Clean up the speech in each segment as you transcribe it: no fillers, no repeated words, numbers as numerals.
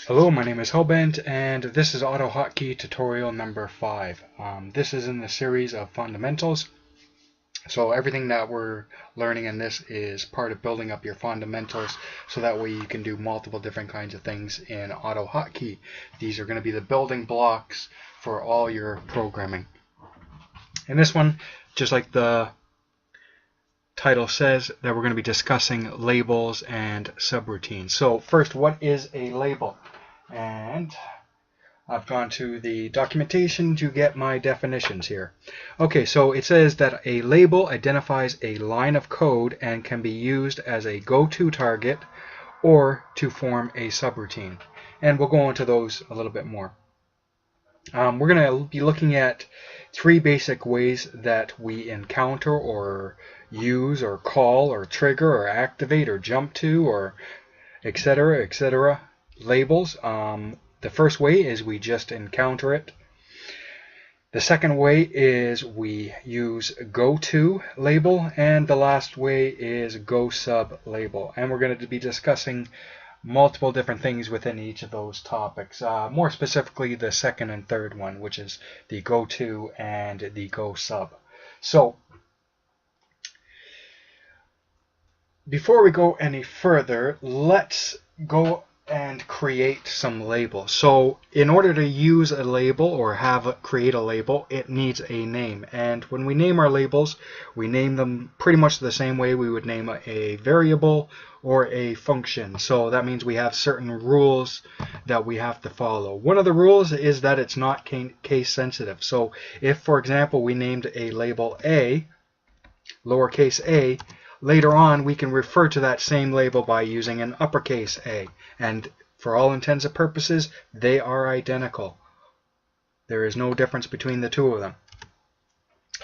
Hello, my name is Hellbent, and this is AutoHotkey tutorial number 5. This is in the series of fundamentals. So everything that we're learning in this is part of building up your fundamentals, so that way you can do multiple different kinds of things in AutoHotkey. These are going to be the building blocks for all your programming. In this one, just like the title says, that we're going to be discussing labels and subroutines. So first, what is a label? And I've gone to the documentation to get my definitions here. Okay, so it says that a label identifies a line of code and can be used as a go-to target or to form a subroutine. And we'll go into those a little bit more. We're going to be looking at 3 basic ways that we encounter or use or call or trigger or activate or jump to or etc. labels. The first way is we just encounter it. The second way is we use go-to label, and the last way is go-sub label. And we're going to be discussing multiple different things within each of those topics. More specifically, the second and third one, which is the go-to and the go-sub. So, before we go any further, let's go and create some labels. So in order to use a label or create a label, it needs a name. And when we name our labels, we name them pretty much the same way we would name a variable or a function. So that means we have certain rules that we have to follow. One of the rules is that it's not case sensitive. So if, for example, we named a label A, lowercase a, later on we can refer to that same label by using an uppercase A, and for all intents and purposes they are identical. There is no difference between the two of them.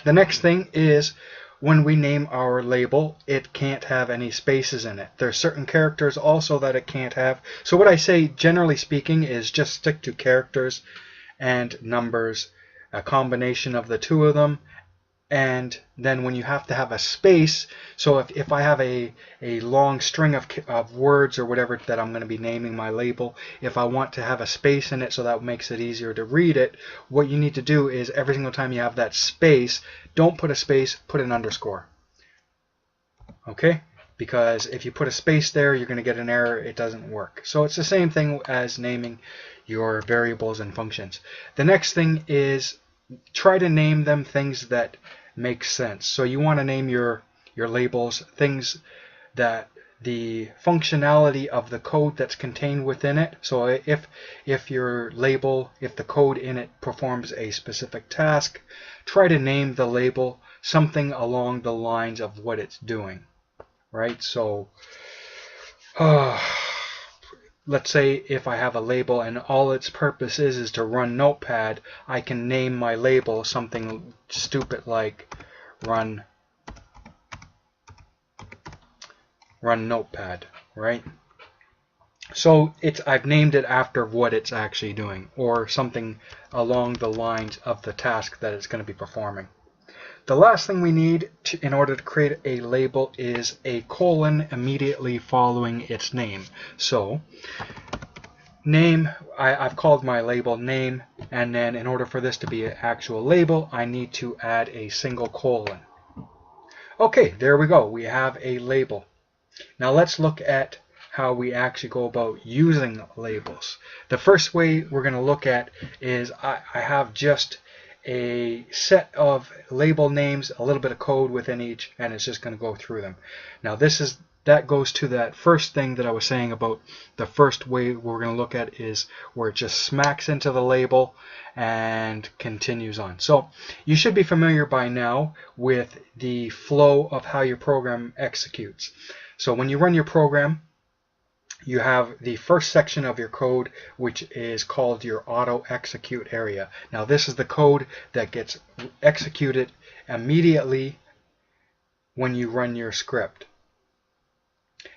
The next thing is, when we name our label, it can't have any spaces in it. There's certain characters also that it can't have. So what I say, generally speaking, is just stick to characters and numbers, a combination of the two of them. And then when you have to have a space, so if I have a long string of words or whatever that I'm going to be naming my label, if I want to have a space in it so that makes it easier to read it, what you need to do is every single time you have that space, don't put a space, put an underscore. Okay? Because if you put a space there, you're going to get an error. It doesn't work. So it's the same thing as naming your variables and functions. The next thing is try to name them things that make sense. So you want to name your labels things that the functionality of the code that's contained within it. So if your label, if the code in it performs a specific task, try to name the label something along the lines of what it's doing. Right? So let's say if I have a label and all its purpose is to run Notepad, I can name my label something stupid like run Notepad, right? So I've named it after what it's actually doing, or something along the lines of the task that it's going to be performing. The last thing we need in order to create a label is a colon immediately following its name. So name, I've called my label name, and then in order for this to be an actual label, I need to add a single colon. Okay, there we go. We have a label. Now let's look at how we actually go about using labels. The first way we're going to look at is I have just a set of label names, a little bit of code within each, and it's just going to go through them. Now that goes to that first thing that I was saying about the first way we're going to look at is where it just smacks into the label and continues on. So you should be familiar by now with the flow of how your program executes. So when you run your program, you have the first section of your code, which is called your auto execute area. Now this is the code that gets executed immediately when you run your script.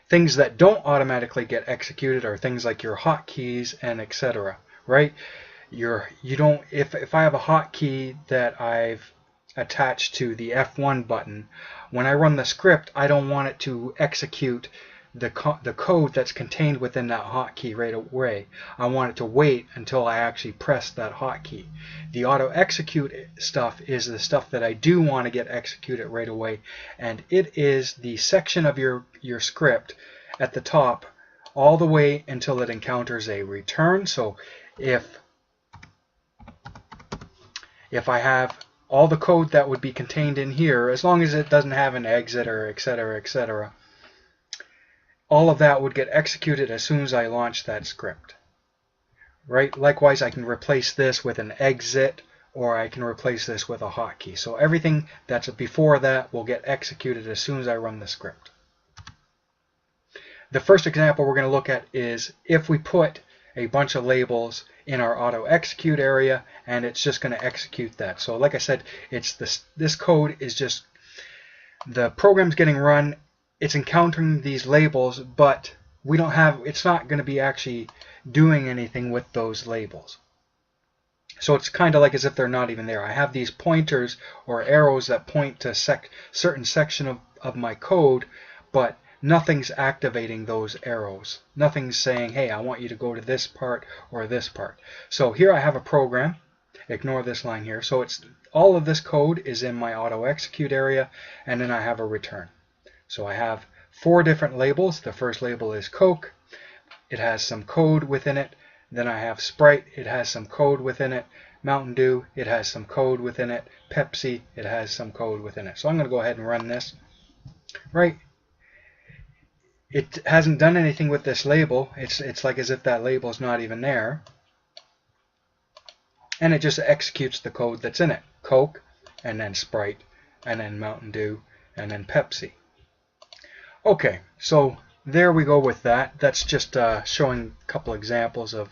Things that don't automatically get executed are things like your hotkeys and etc. Right? If I have a hotkey that I've attached to the F1 button, when I run the script, I don't want it to execute the code that's contained within that hotkey right away. I want it to wait until I actually press that hotkey. The auto execute stuff is the stuff that I do want to get executed right away, and it is the section of your script at the top all the way until it encounters a return. So if I have all the code that would be contained in here, as long as it doesn't have an exit or etc., etc., all of that would get executed as soon as I launch that script. Right? Likewise, I can replace this with an exit, or I can replace this with a hotkey. So everything that's before that will get executed as soon as I run the script. The first example we're going to look at is if we put a bunch of labels in our auto execute area, and it's just going to execute that. So like I said, it's this code is just the program's getting run, it's encountering these labels, but it's not going to be actually doing anything with those labels. So it's kind of like as if they're not even there. I have these pointers or arrows that point to certain section of my code, but nothing's activating those arrows. Nothing's saying, hey, I want you to go to this part or this part. So here I have a program. Ignore this line here. So it's all of this code is in my auto execute area, and then I have a return. So I have 4 different labels. The first label is Coke. It has some code within it. Then I have Sprite. It has some code within it. Mountain Dew. It has some code within it. Pepsi. It has some code within it. So I'm going to go ahead and run this. Right. It hasn't done anything with this label. It's like as if that label is not even there. And it just executes the code that's in it. Coke, and then Sprite, and then Mountain Dew, and then Pepsi. Okay, so there we go with that. That's just showing a couple examples of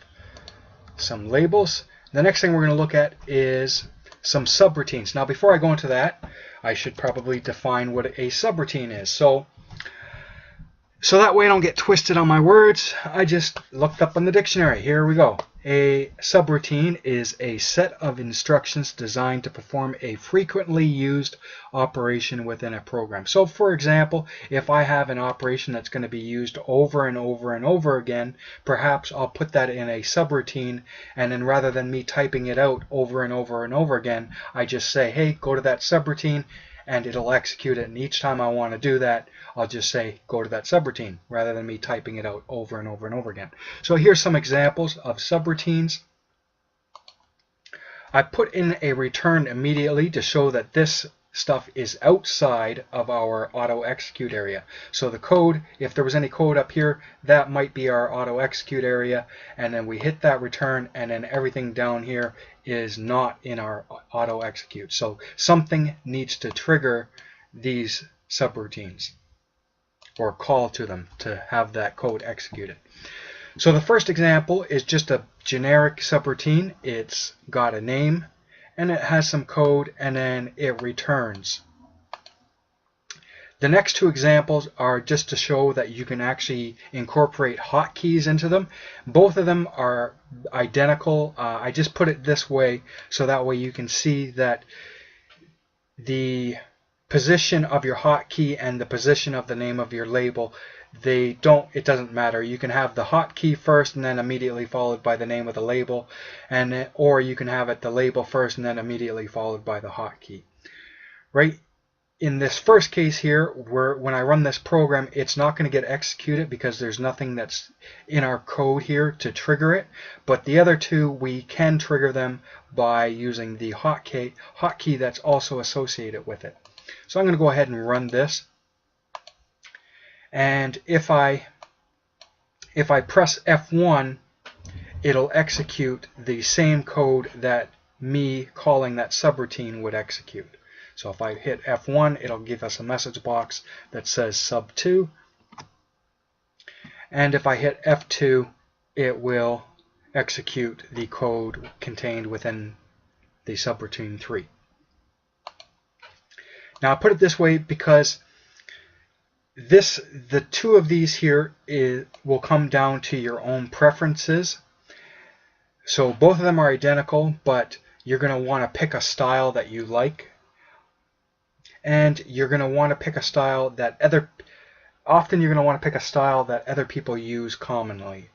some labels. The next thing we're going to look at is some subroutines. Now before I go into that, I should probably define what a subroutine is. So that way I don't get twisted on my words, I just looked up in the dictionary. Here we go. A subroutine is a set of instructions designed to perform a frequently used operation within a program. So for example, if I have an operation that's going to be used over and over and over again, perhaps I'll put that in a subroutine, and then rather than me typing it out over and over and over again, I just say, hey, go to that subroutine, and it'll execute it. And each time I want to do that, I'll just say go to that subroutine rather than me typing it out over and over and over again. So here's some examples of subroutines. I put in a return immediately to show that this stuff is outside of our auto execute area. So the code, if there was any code up here, that might be our auto execute area, and then we hit that return, and then everything down here is not in our auto execute. So something needs to trigger these subroutines or call to them to have that code executed. So the first example is just a generic subroutine. It's got a name and it has some code, and then it returns. The next 2 examples are just to show that you can actually incorporate hotkeys into them. Both of them are identical. I just put it this way so that way you can see that the position of your hotkey and the position of the name of your label, it doesn't matter. You can have the hotkey first and then immediately followed by the name of the label, or you can have it the label first and then immediately followed by the hotkey. Right? In this first case here, when I run this program, it's not going to get executed because there's nothing that's in our code here to trigger it. But the other 2, we can trigger them by using the hotkey that's also associated with it. So I'm going to go ahead and run this. And if I press F1, it'll execute the same code that me calling that subroutine would execute. So if I hit F1, it'll give us a message box that says sub2. And if I hit F2, it will execute the code contained within the subroutine 3. Now I put it this way because the 2 of these here will come down to your own preferences. So both of them are identical, but you're going to want to pick a style that you like, and you're going to want to pick a style that often you're going to want to pick a style that other people use commonly.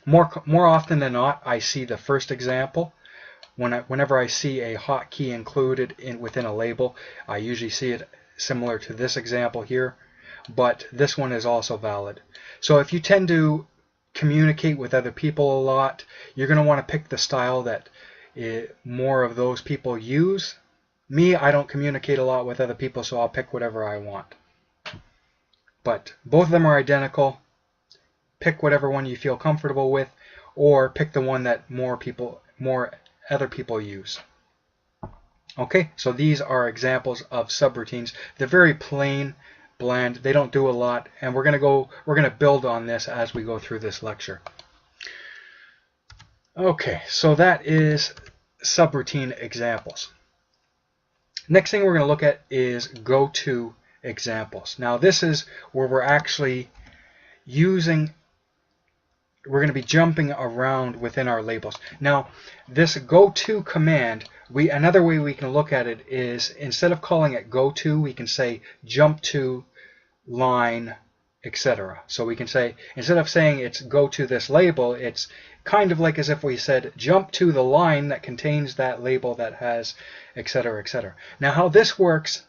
More often than not, I see the first example. Whenever I see a hotkey included within a label, I usually see it similar to this example here, but this one is also valid. So if you tend to communicate with other people a lot, you're going to want to pick the style that more of those people use. Me, I don't communicate a lot with other people, so I'll pick whatever I want. But both of them are identical. Pick whatever one you feel comfortable with, or pick the one that more other people use. Okay, so these are examples of subroutines. They're very plain, bland. They don't do a lot, and we're gonna build on this as we go through this lecture. Okay, so that is subroutine examples. Next thing we're going to look at is go-to examples. Now this is where we're actually we're going to be jumping around within our labels. Now this go-to command, another way we can look at it is, instead of calling it go-to, we can say jump to line, etc. So we can say, instead of saying it's go to this label, it's kind of like as if we said jump to the line that contains that label that has, etc., etc. Now how this works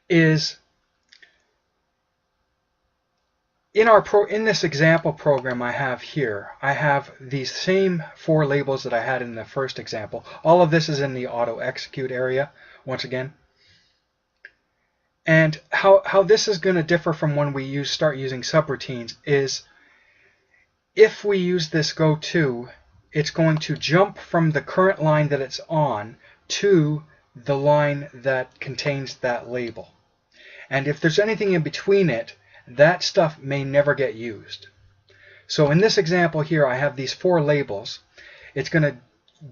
is, in this example program I have here, I have these same 4 labels that I had in the first example. All of this is in the auto execute area once again. And how this is going to differ from when we start using subroutines is, if we use this go-to, it's going to jump from the current line that it's on to the line that contains that label. And if there's anything in between it, that stuff may never get used. So in this example here, I have these 4 labels. It's going to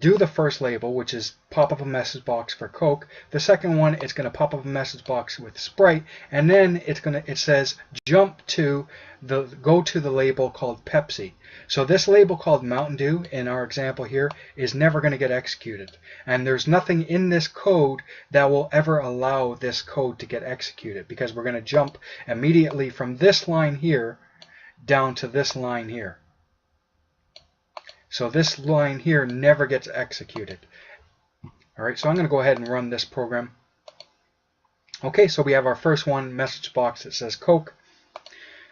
do the first label, which is pop up a message box for Coke. The second one, it's going to pop up a message box with Sprite, and then it says jump to go to the label called Pepsi. So this label called Mountain Dew in our example here is never going to get executed, and there's nothing in this code that will ever allow this code to get executed, because we're going to jump immediately from this line here down to this line here. So this line here never gets executed. Alright, so I'm going to go ahead and run this program. Okay, so we have our first one, message box that says Coke.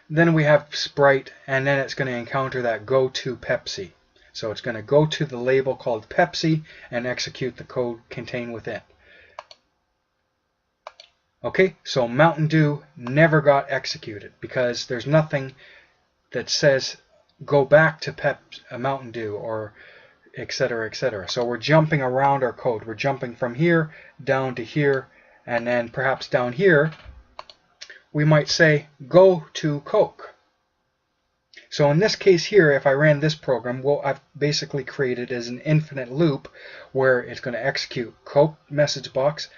Then we have Sprite, and then it's going to encounter that go to Pepsi. So it's going to go to the label called Pepsi and execute the code contained within. Okay, so Mountain Dew never got executed because there's nothing that says go back to Mountain Dew, or etc., etc. So we're jumping around our code. We're jumping from here down to here, and then perhaps down here we might say go to Coke. So in this case here, if I ran this program, what I've basically created is an infinite loop where it's going to execute Coke message box,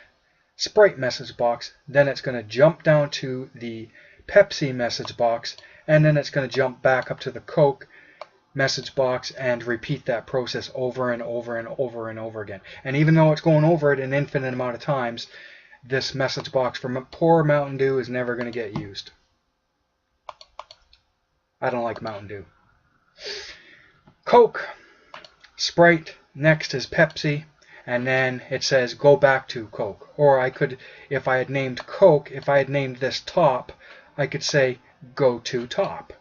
Sprite message box, then it's going to jump down to the Pepsi message box, and then it's going to jump back up to the Coke message box and repeat that process over and over and over and over again. And even though it's going over it an infinite amount of times, this message box for poor Mountain Dew is never going to get used. I don't like Mountain Dew. Coke, Sprite, next is Pepsi, and then it says go back to Coke. Or I could, if I had named Coke, if I had named this top, I could say go to top.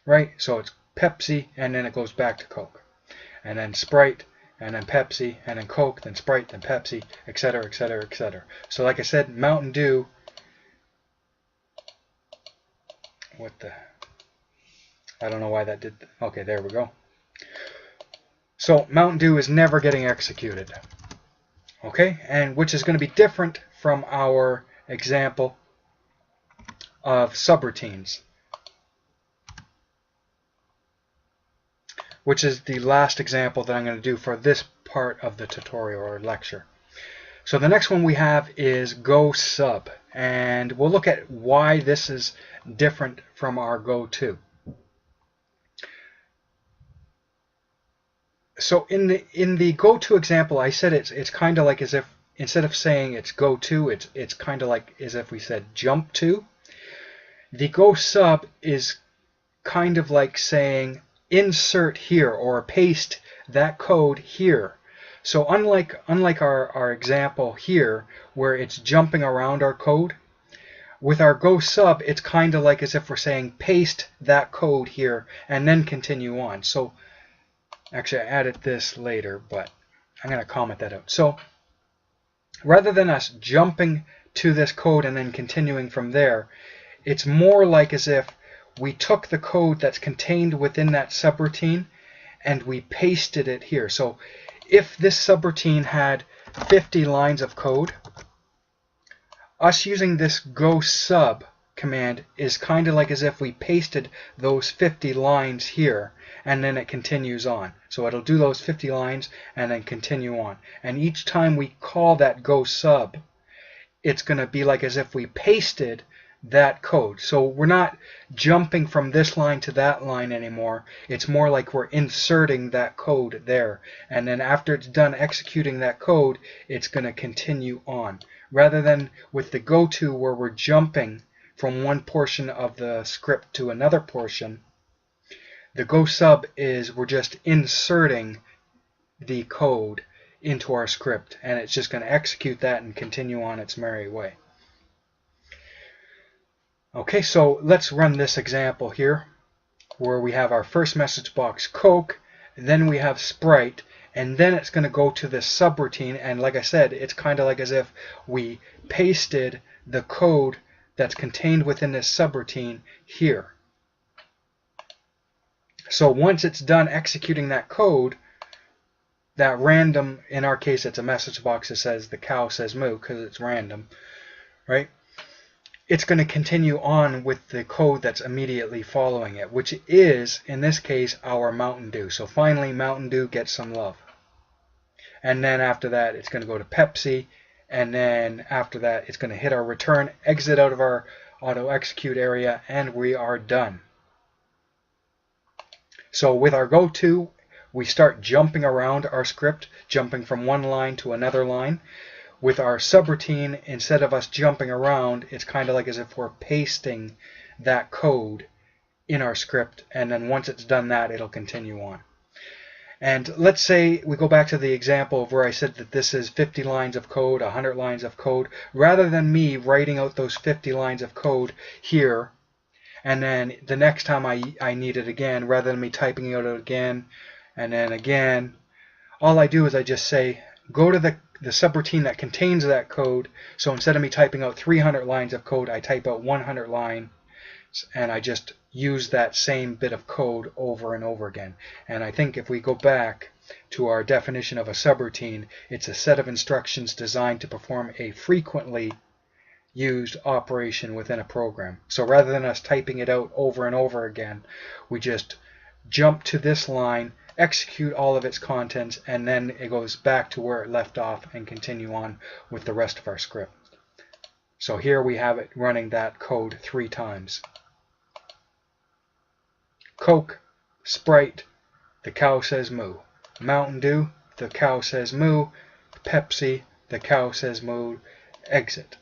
Right? So it's Pepsi, and then it goes back to Coke. And then Sprite, and then Pepsi, and then Coke, then Sprite, then Pepsi, etc., etc., etc. So like I said, Mountain Dew, I don't know why that did. Okay, there we go. So Mountain Dew is never getting executed. Okay, and which is going to be different from our example of subroutines, which is the last example that I'm going to do for this part of the tutorial or lecture. So the next one we have is go sub, and we'll look at why this is different from our go to. So in the go to example, I said it's kind of like as if instead of saying it's go to, it's kind of like as if we said jump to. The go sub is kind of like saying insert here or paste that code here. So unlike our example here where it's jumping around our code, with our go sub it's kind of like as if we're saying paste that code here and then continue on. So actually I added this later, but I'm going to comment that out. So rather than us jumping to this code and then continuing from there, it's more like as if we took the code that's contained within that subroutine and we pasted it here. So if this subroutine had 50 lines of code, us using this go sub command is kind of like as if we pasted those 50 lines here and then it continues on. So it'll do those 50 lines and then continue on. And each time we call that go sub, it's going to be like as if we pasted that code. So we're not jumping from this line to that line anymore. It's more like we're inserting that code there. And then after it's done executing that code, it's going to continue on. Rather than with the go to where we're jumping from one portion of the script to another portion, the go sub is we're just inserting the code into our script and it's just going to execute that and continue on its merry way. Okay, so let's run this example here where we have our first message box Coke, then we have Sprite, and then it's going to go to this subroutine, and like I said, it's kind of like as if we pasted the code that's contained within this subroutine here. So once it's done executing that code, that random, in our case it's a message box that says the cow says moo because it's random, right? It's going to continue on with the code that's immediately following it, which is, in this case, our Mountain Dew. So finally, Mountain Dew gets some love. And then after that, it's going to go to Pepsi. And then after that, it's going to hit our return, exit out of our auto execute area, and we are done. So with our go to, we start jumping around our script, jumping from one line to another line. With our subroutine, instead of us jumping around, it's kind of like as if we're pasting that code in our script, and then once it's done that, it'll continue on. And let's say we go back to the example of where I said that this is 50 lines of code, 100 lines of code. Rather than me writing out those 50 lines of code here, and then the next time I need it again, rather than me typing it out again, and then again, all I do is I just say, go to the subroutine that contains that code. So instead of me typing out 300 lines of code, I type out 100 lines, and I just use that same bit of code over and over again. And I think if we go back to our definition of a subroutine, it's a set of instructions designed to perform a frequently used operation within a program. So rather than us typing it out over and over again, we just jump to this line, execute all of its contents, and then it goes back to where it left off and continue on with the rest of our script. So here we have it running that code 3 times. Coke, Sprite, the cow says moo. Mountain Dew, the cow says moo. Pepsi, the cow says moo. Exit.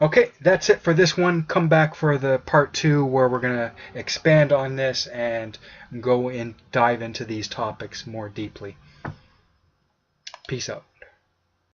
Okay, that's it for this one. Come back for the part 2 where we're going to expand on this and go and dive into these topics more deeply. Peace out.